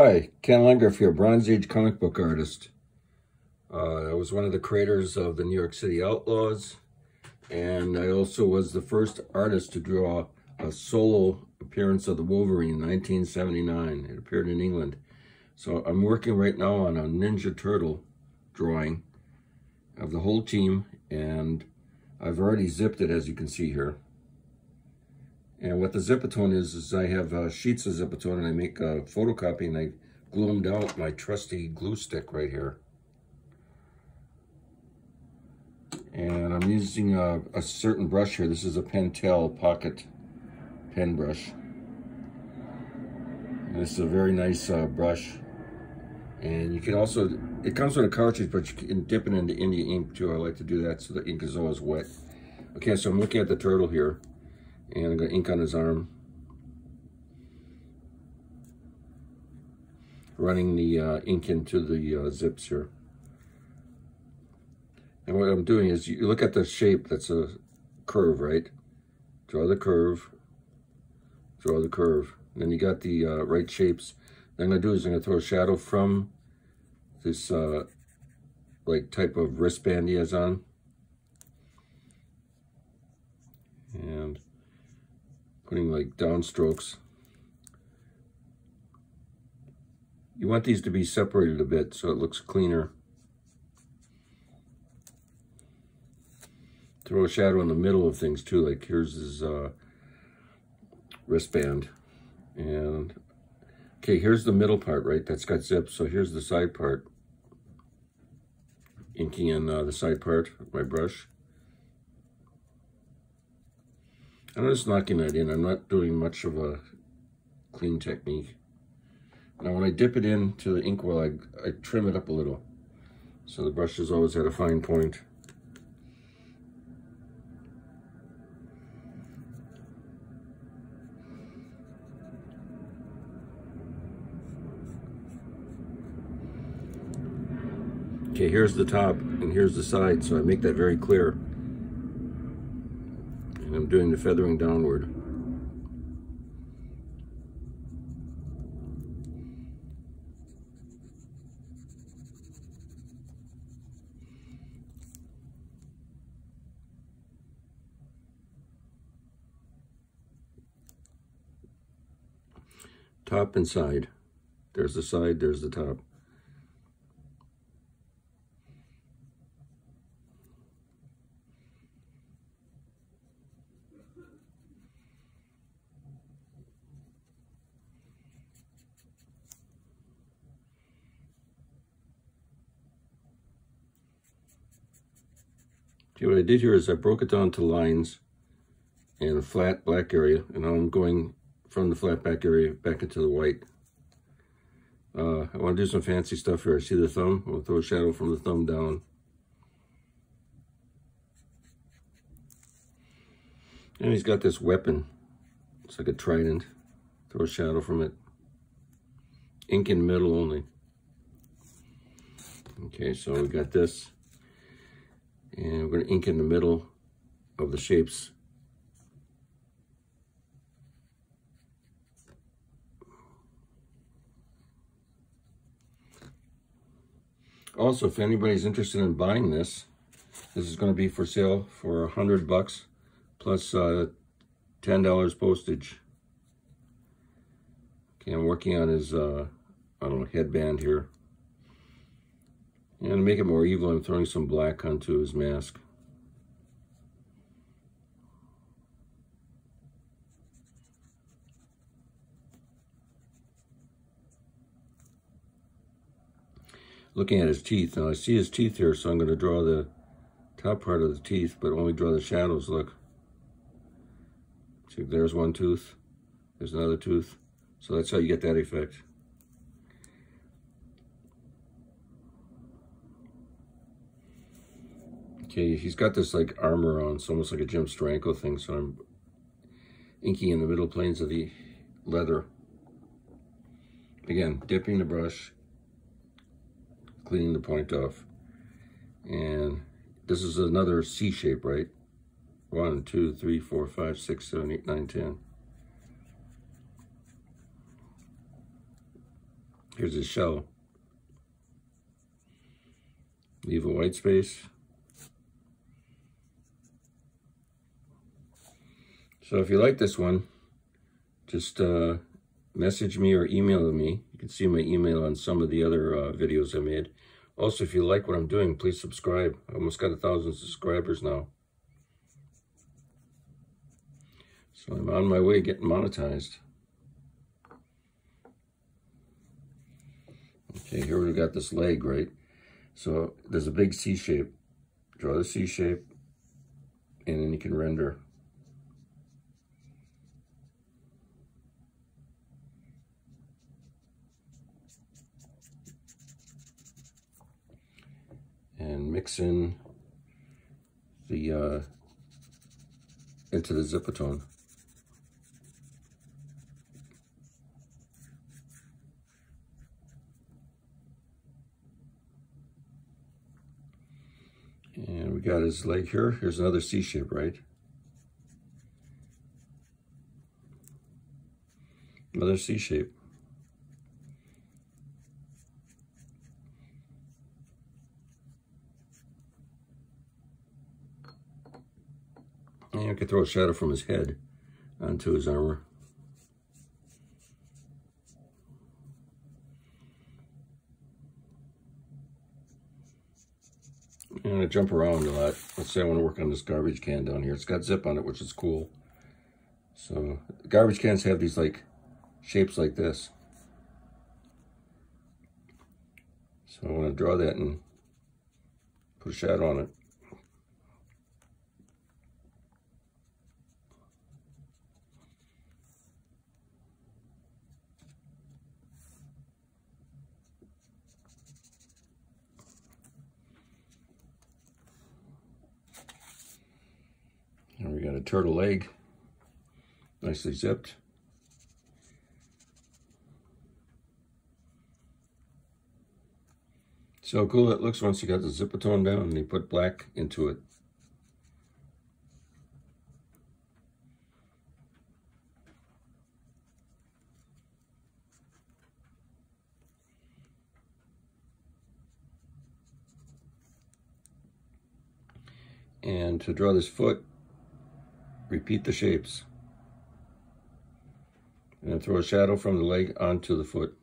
Hi, Ken Landgraf here, Bronze Age comic book artist. I was one of the creators of the New York City Outlaws, and I also was the first artist to draw a solo appearance of the Wolverine in 1979. It appeared in England. So I'm working right now on a Ninja Turtle drawing of the whole team, and I've already zipped it, as you can see here. And what the Zipatone is I have sheets of Zipatone, and I make a photocopy, and I glue them down with my trusty glue stick right here. And I'm using a certain brush here. This is a Pentel pocket pen brush. And this is a very nice brush. And you can also, it comes with a cartridge, but you can dip it into India ink too. I like to do that so the ink is always wet. Okay, so I'm looking at the turtle here. And I'm going to ink on his arm. Running the ink into the zips here. And what I'm doing is, you look at the shape, that's a curve, right? Draw the curve. Draw the curve. And then you got the right shapes. What I'm going to do is I'm going to throw a shadow from this like type of wristband he has on. And putting like down strokes. You want these to be separated a bit so it looks cleaner. Throw a shadow in the middle of things too, like here's his wristband. And okay, here's the middle part, right? That's got zips, so here's the side part. Inking in the side part with my brush. I'm just knocking that in. I'm not doing much of a clean technique. Now when I dip it into the inkwell, I trim it up a little. So the brush is always at a fine point. Okay, here's the top and here's the side, so I make that very clear. And I'm doing the feathering downward. Top and side. There's the side, there's the top. Okay, what I did here is I broke it down to lines and a flat black area, and now I'm going from the flat back area back into the white. I want to do some fancy stuff here. I see the thumb. I'm going to throw a shadow from the thumb down. And he's got this weapon. It's like a trident. Throw a shadow from it. Ink in the middle only. Okay, so we got this. And we're going to ink in the middle of the shapes. Also, if anybody's interested in buying this, this is going to be for sale for $100 plus $10 postage. Okay, I'm working on his, I don't know, headband here. And to make it more evil, I'm throwing some black onto his mask. Looking at his teeth. Now I see his teeth here, so I'm going to draw the top part of the teeth, but only draw the shadows. Look. See, there's one tooth. There's another tooth. So that's how you get that effect. Okay, he's got this like armor on. It's almost like a Jim Steranko thing, so I'm inking in the middle planes of the leather. Again, dipping the brush, cleaning the point off. And this is another C shape, right? 1, 2, 3, 4, 5, 6, 7, 8, 9, 10. Here's his shell. Leave a white space. So if you like this one, just message me or email me. You can see my email on some of the other videos I made. Also, if you like what I'm doing, please subscribe. I almost got 1,000 subscribers now. So I'm on my way getting monetized. Okay, here we got this leg, right? So there's a big C shape. Draw the C shape, and then you can render. And mix in the into the zipatone. And we got his leg here. Here's another C shape, right? Another C shape. And you can throw a shadow from his head onto his armor. And I jump around a lot. Let's say I want to work on this garbage can down here. It's got zip on it, which is cool. So garbage cans have these like shapes like this. So I want to draw that and put a shadow on it. And we got a turtle leg, nicely zipped. So cool it looks once you got the zipatone down and you put black into it. And to draw this foot, repeat the shapes. And then throw a shadow from the leg onto the foot.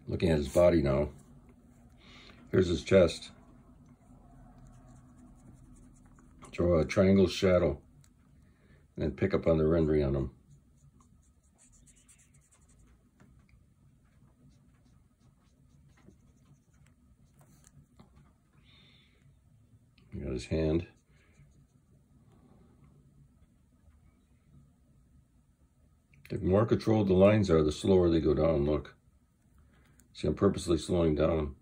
Looking at his body now. Here's his chest. Draw a triangle shadow. And then pick up on the rendering on him. You got his hand. The more controlled the lines are, the slower they go down. Look. See, I'm purposely slowing down.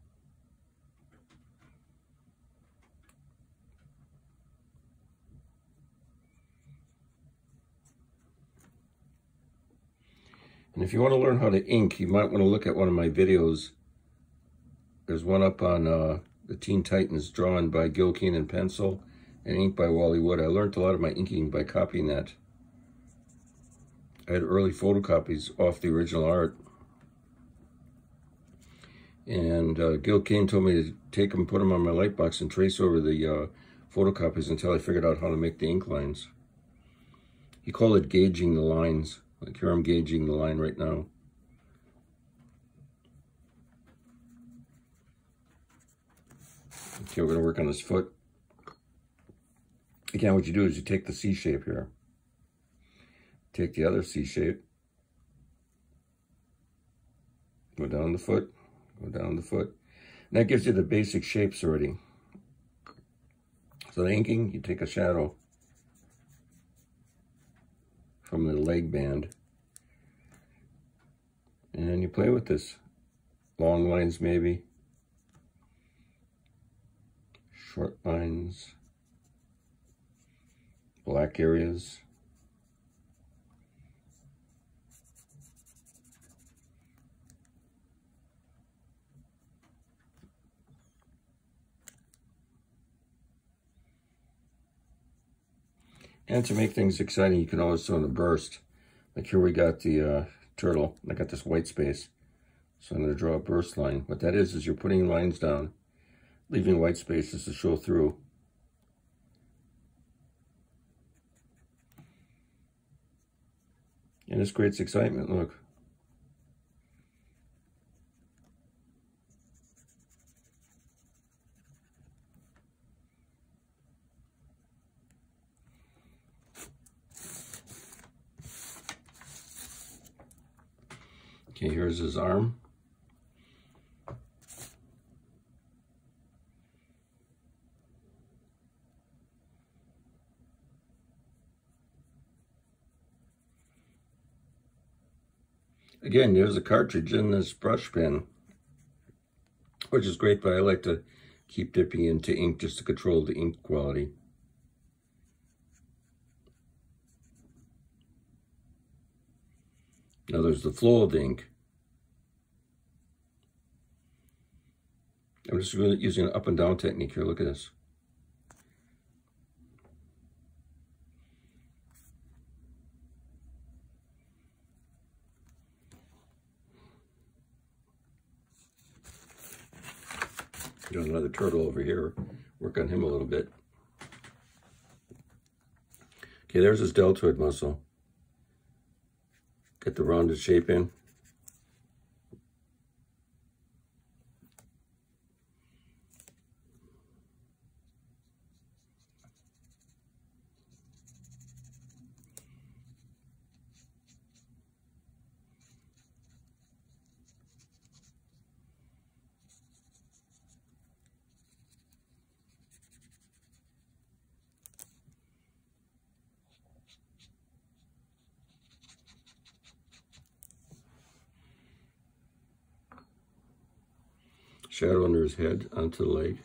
And if you want to learn how to ink, you might want to look at one of my videos. There's one up on the Teen Titans, drawn by Gil Kane in pencil and ink by Wally Wood. I learned a lot of my inking by copying that. I had early photocopies off the original art. And Gil Kane told me to take them, put them on my light box, and trace over the photocopies until I figured out how to make the ink lines. He called it gauging the lines. Like here I'm gauging the line right now. Okay, we're going to work on his foot. Again, what you do is you take the C shape here. Take the other C shape. Go down the foot. Go down the foot. And that gives you the basic shapes already. So the inking, you take a shadow from the leg band. And you play with this. Long lines maybe. Short lines. Black areas. And to make things exciting, you can always sew in a burst. Like here we got the turtle. I got this white space. So I'm going to draw a burst line. What that is you're putting lines down, leaving white spaces to show through. And this creates excitement, look. Okay, here's his arm. Again, there's a cartridge in this brush pen, which is great, but I like to keep dipping into ink just to control the ink quality. Now there's the flow of the ink. I'm just really using an up and down technique here. Look at this. Got another turtle over here. Work on him a little bit. Okay, there's his deltoid muscle. Get the rounded shape in. Shadow under his head onto the leg.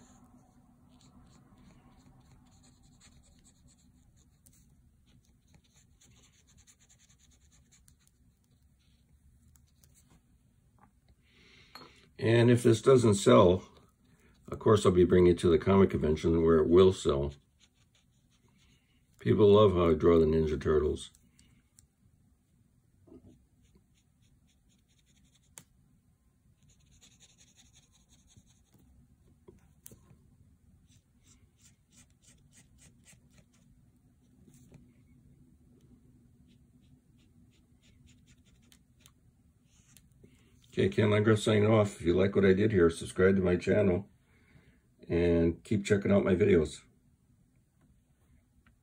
And if this doesn't sell, of course I'll be bringing it to the comic convention where it will sell. People love how I draw the Ninja Turtles. Okay, Ken Landgraf signing off. If you like what I did here, subscribe to my channel and keep checking out my videos.